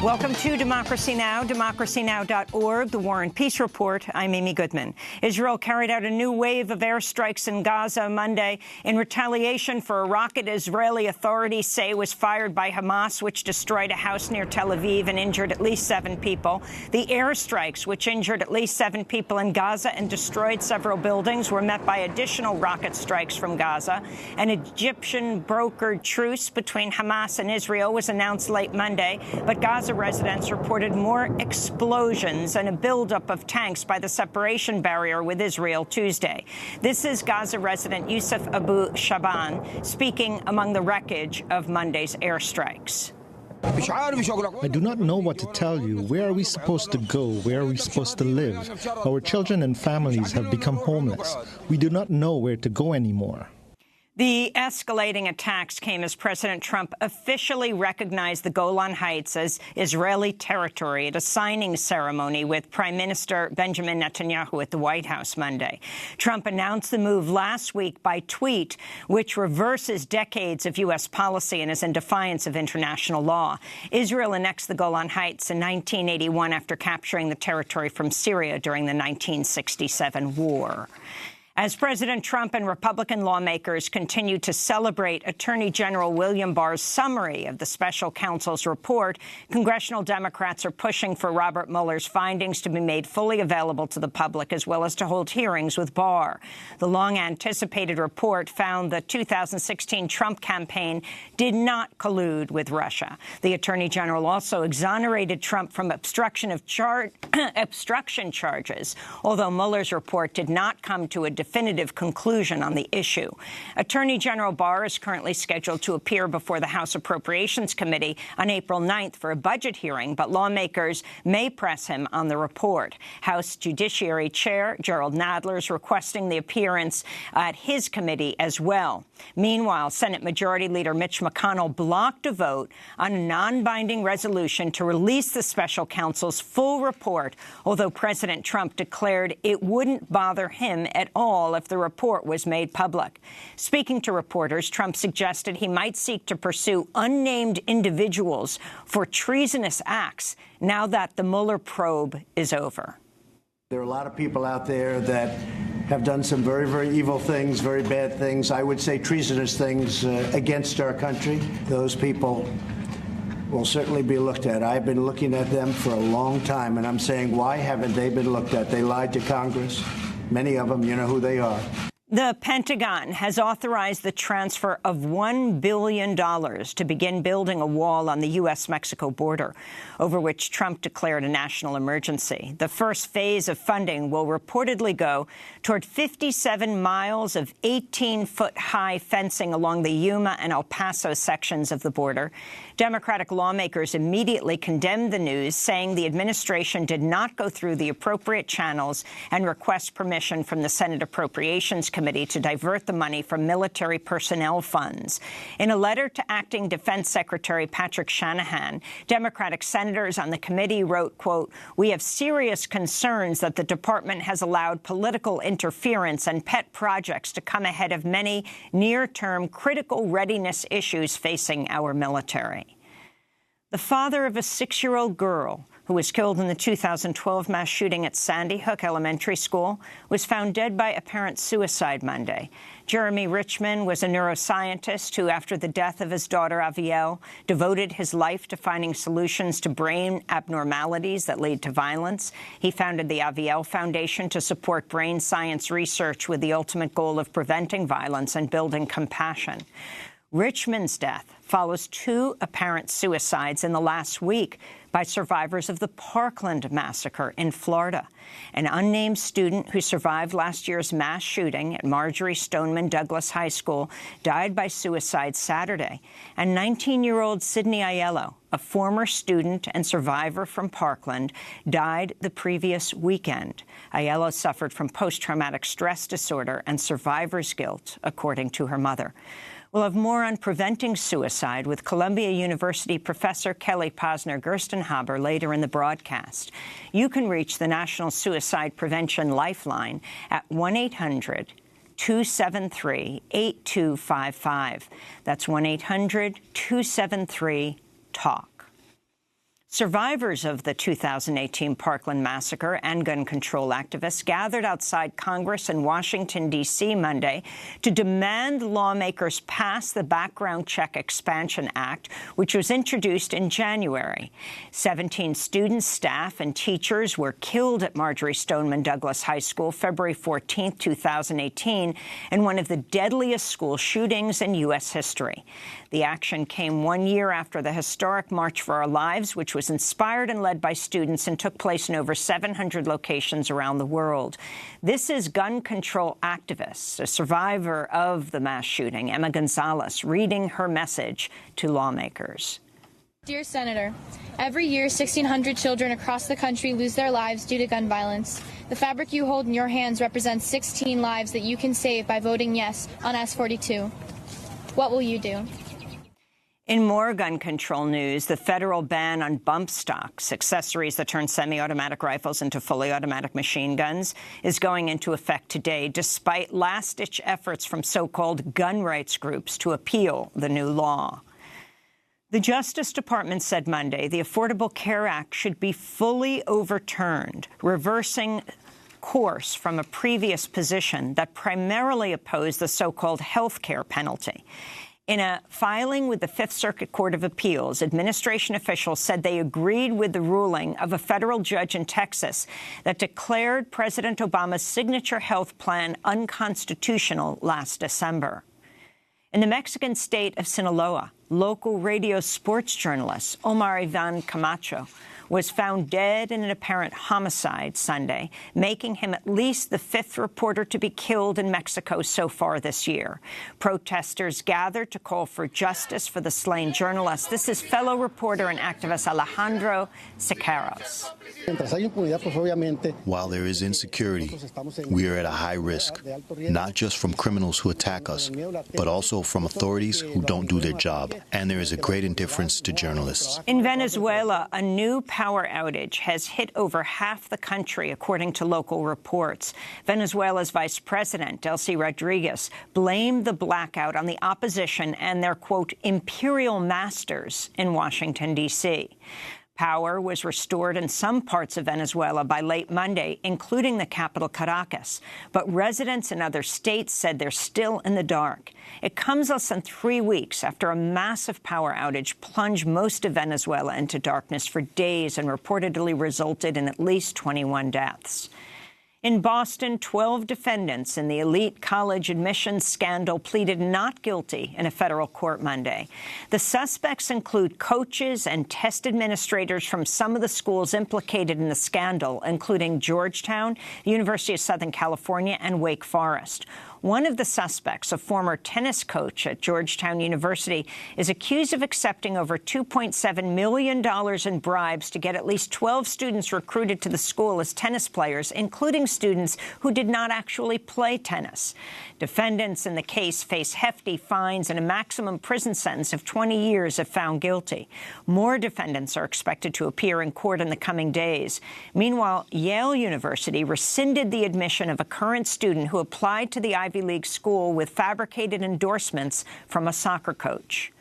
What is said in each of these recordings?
Welcome to Democracy Now!, democracynow.org, the War and Peace Report. I'm Amy Goodman. Israel carried out a new wave of airstrikes in Gaza Monday in retaliation for a rocket Israeli authorities say was fired by Hamas, which destroyed a house near Tel Aviv and injured at least 7 people. The airstrikes, which injured at least 7 people in Gaza and destroyed several buildings, were met by additional rocket strikes from Gaza. An Egyptian-brokered truce between Hamas and Israel was announced late Monday, but Gaza residents reported more explosions and a buildup of tanks by the separation barrier with Israel Tuesday. This is Gaza resident Yusuf Abu Shaban speaking among the wreckage of Monday's airstrikes. I do not know what to tell you. Where are we supposed to go? Where are we supposed to live? Our children and families have become homeless. We do not know where to go anymore. The escalating attacks came as President Trump officially recognized the Golan Heights as Israeli territory at a signing ceremony with Prime Minister Benjamin Netanyahu at the White House Monday. Trump announced the move last week by tweet, which reverses decades of U.S. policy and is in defiance of international law. Israel annexed the Golan Heights in 1981 after capturing the territory from Syria during the 1967 war. As President Trump and Republican lawmakers continue to celebrate Attorney General William Barr's summary of the special counsel's report, congressional Democrats are pushing for Robert Mueller's findings to be made fully available to the public, as well as to hold hearings with Barr. The long-anticipated report found the 2016 Trump campaign did not collude with Russia. The Attorney General also exonerated Trump from obstruction charges, although Mueller's report did not come to a definitive conclusion on the issue. Attorney General Barr is currently scheduled to appear before the House Appropriations Committee on April 9th for a budget hearing, but lawmakers may press him on the report. House Judiciary Chair Gerald Nadler is requesting the appearance at his committee as well. Meanwhile, Senate Majority Leader Mitch McConnell blocked a vote on a non-binding resolution to release the special counsel's full report, although President Trump declared it wouldn't bother him at all if the report was made public. Speaking to reporters, Trump suggested he might seek to pursue unnamed individuals for treasonous acts now that the Mueller probe is over. There are a lot of people out there that have done some very, very evil things, very bad things, I would say treasonous things against our country. Those people will certainly be looked at. I've been looking at them for a long time, and I'm saying, why haven't they been looked at? They lied to Congress. Many of them, you know who they are. The Pentagon has authorized the transfer of $1 billion to begin building a wall on the U.S.-Mexico border, over which Trump declared a national emergency. The first phase of funding will reportedly go toward 57 miles of 18-foot-high fencing along the Yuma and El Paso sections of the border. Democratic lawmakers immediately condemned the news, saying the administration did not go through the appropriate channels and request permission from the Senate Appropriations Committee to divert the money from military personnel funds. In a letter to Acting Defense Secretary Patrick Shanahan, Democratic senators on the committee wrote, quote, "We have serious concerns that the department has allowed political interference and pet projects to come ahead of many near-term critical readiness issues facing our military." The father of a 6-year-old girl who was killed in the 2012 mass shooting at Sandy Hook Elementary School was found dead by apparent suicide Monday. Jeremy Richmond was a neuroscientist who, after the death of his daughter Avielle, devoted his life to finding solutions to brain abnormalities that lead to violence. He founded the Avielle Foundation to support brain science research with the ultimate goal of preventing violence and building compassion. Richmond's death follows 2 apparent suicides in the last week by survivors of the Parkland massacre in Florida. An unnamed student who survived last year's mass shooting at Marjorie Stoneman Douglas High School died by suicide Saturday. And 19-year-old Sydney Aiello, a former student and survivor from Parkland, died the previous weekend. Aiello suffered from post-traumatic stress disorder and survivor's guilt, according to her mother. We'll have more on preventing suicide with Columbia University professor Kelly Posner-Gerstenhaber later in the broadcast. You can reach the National Suicide Prevention Lifeline at 1-800-273-8255. That's 1-800-273-TALK. Survivors of the 2018 Parkland massacre and gun control activists gathered outside Congress in Washington, D.C. Monday to demand lawmakers pass the Background Check Expansion Act, which was introduced in January. 17 students, staff, and teachers were killed at Marjory Stoneman Douglas High School February 14, 2018, in one of the deadliest school shootings in U.S. history. The action came 1 year after the historic March for Our Lives, which was inspired and led by students and took place in over 700 locations around the world. This is gun control activist, a survivor of the mass shooting, Emma Gonzalez, reading her message to lawmakers. Dear Senator, every year 1,600 children across the country lose their lives due to gun violence. The fabric you hold in your hands represents 16 lives that you can save by voting yes on S-42. What will you do? In more gun control news, the federal ban on bump stocks, accessories that turn semi-automatic rifles into fully automatic machine guns, is going into effect today, despite last-ditch efforts from so-called gun rights groups to appeal the new law. The Justice Department said Monday the Affordable Care Act should be fully overturned, reversing course from a previous position that primarily opposed the so-called health care penalty. In a filing with the Fifth Circuit Court of Appeals, administration officials said they agreed with the ruling of a federal judge in Texas that declared President Obama's signature health plan unconstitutional last December. In the Mexican state of Sinaloa, local radio sports journalist Omar Ivan Camacho was found dead in an apparent homicide Sunday, making him at least the fifth reporter to be killed in Mexico so far this year. Protesters gathered to call for justice for the slain journalist. This is fellow reporter and activist Alejandro Siqueiros. While there is insecurity, we are at a high risk, not just from criminals who attack us, but also from authorities who don't do their job. And there is a great indifference to journalists. In Venezuela, a new power outage has hit over half the country, according to local reports. Venezuela's Vice President, Delcy Rodriguez, blamed the blackout on the opposition and their, quote, imperial masters in Washington, D.C. Power was restored in some parts of Venezuela by late Monday, including the capital, Caracas. But residents in other states said they're still in the dark. It comes less than 3 weeks after a massive power outage plunged most of Venezuela into darkness for days and reportedly resulted in at least 21 deaths. In Boston, 12 defendants in the elite college admissions scandal pleaded not guilty in a federal court Monday. The suspects include coaches and test administrators from some of the schools implicated in the scandal, including Georgetown, the University of Southern California, and Wake Forest. One of the suspects, a former tennis coach at Georgetown University, is accused of accepting over $2.7 million in bribes to get at least 12 students recruited to the school as tennis players, including students who did not actually play tennis. Defendants in the case face hefty fines and a maximum prison sentence of 20 years if found guilty. More defendants are expected to appear in court in the coming days. Meanwhile, Yale University rescinded the admission of a current student who applied to the Ivy League school with fabricated endorsements from a soccer coach.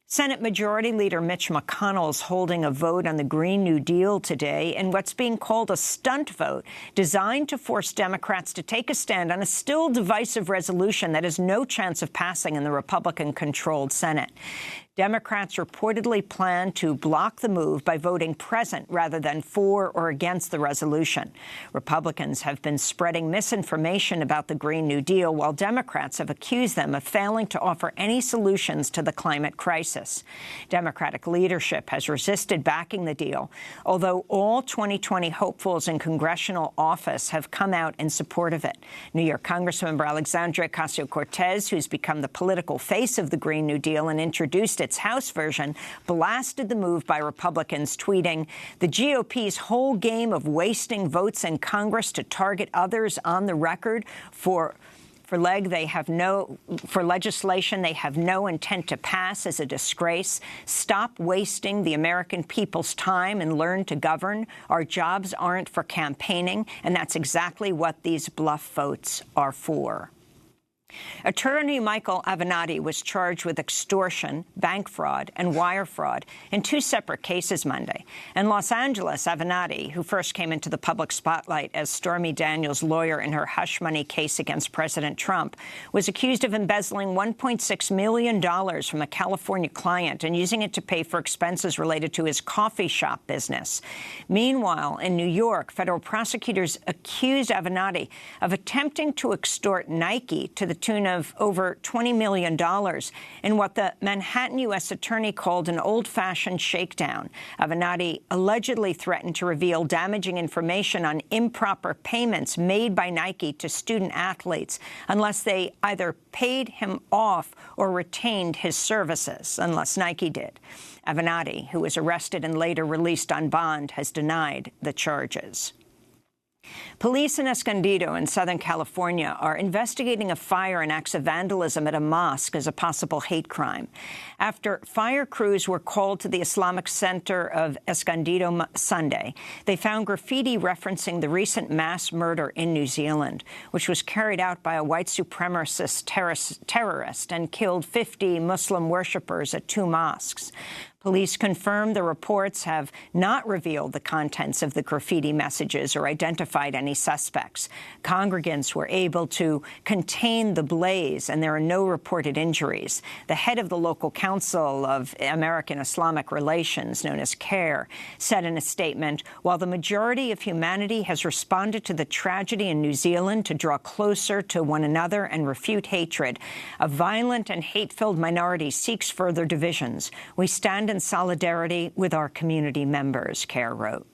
Senate Majority Leader Mitch McConnell is holding a vote on the Green New Deal today in what's being called a stunt vote designed to force Democrats to take a stand on a still divisive resolution that has no chance of passing in the Republican-controlled Senate. Democrats reportedly plan to block the move by voting present rather than for or against the resolution. Republicans have been spreading misinformation about the Green New Deal, while Democrats have accused them of failing to offer any solutions to the climate crisis. Democratic leadership has resisted backing the deal, although all 2020 hopefuls in congressional office have come out in support of it. New York Congressmember Alexandria Ocasio-Cortez, who's become the political face of the Green New Deal and introduced its House version, blasted the move by Republicans, tweeting, "The GOP's whole game of wasting votes in Congress to target others on the record for legislation they have no intent to pass is a disgrace. Stop wasting the American people's time and learn to govern. Our jobs aren't for campaigning, and that's exactly what these bluff votes are for." Attorney Michael Avenatti was charged with extortion, bank fraud, and wire fraud in 2 separate cases Monday. In Los Angeles, Avenatti, who first came into the public spotlight as Stormy Daniels' lawyer in her hush money case against President Trump, was accused of embezzling $1.6 million from a California client and using it to pay for expenses related to his coffee shop business. Meanwhile, in New York, federal prosecutors accused Avenatti of attempting to extort Nike to the tune of over $20 million in what the Manhattan U.S. attorney called an old-fashioned shakedown. Avenatti allegedly threatened to reveal damaging information on improper payments made by Nike to student athletes unless they either paid him off or retained his services, unless Nike did. Avenatti, who was arrested and later released on bond, has denied the charges. Police in Escondido in Southern California are investigating a fire and acts of vandalism at a mosque as a possible hate crime. After fire crews were called to the Islamic Center of Escondido Sunday, they found graffiti referencing the recent mass murder in New Zealand, which was carried out by a white supremacist terrorist and killed 50 Muslim worshippers at 2 mosques. Police confirmed the reports have not revealed the contents of the graffiti messages or identified any suspects. Congregants were able to contain the blaze, and there are no reported injuries. The head of the local Council of American Islamic Relations, known as CARE, said in a statement, while the majority of humanity has responded to the tragedy in New Zealand to draw closer to one another and refute hatred, a violent and hate-filled minority seeks further divisions. We stand in solidarity with our community members, CARE wrote.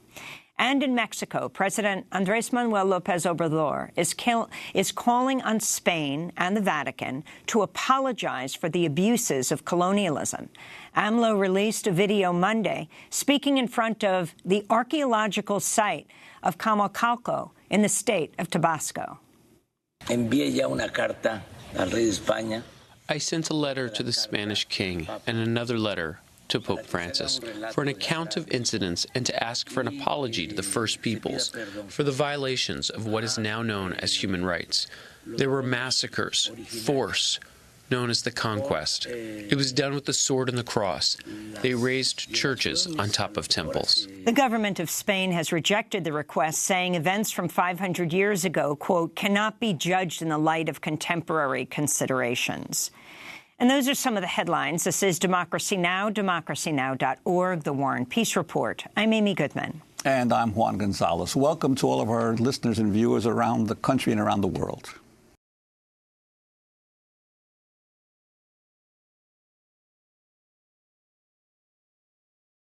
And in Mexico, President Manuel Lopez Obrador is calling on Spain and the Vatican to apologize for the abuses of colonialism. AMLO released a video Monday speaking in front of the archaeological site of Comalcalco in the state of Tabasco. Envié ya una carta al rey de España. I sent a letter to the Spanish king and another letter to Pope Francis for an account of incidents and to ask for an apology to the First Peoples for the violations of what is now known as human rights. There were massacres, force, known as the Conquest. It was done with the sword and the cross. They raised churches on top of temples. The government of Spain has rejected the request, saying events from 500 years ago, quote, cannot be judged in the light of contemporary considerations. And those are some of the headlines. This is Democracy Now!, democracynow.org, The War and Peace Report. I'm Amy Goodman. And I'm Juan Gonzalez. Welcome to all of our listeners and viewers around the country and around the world.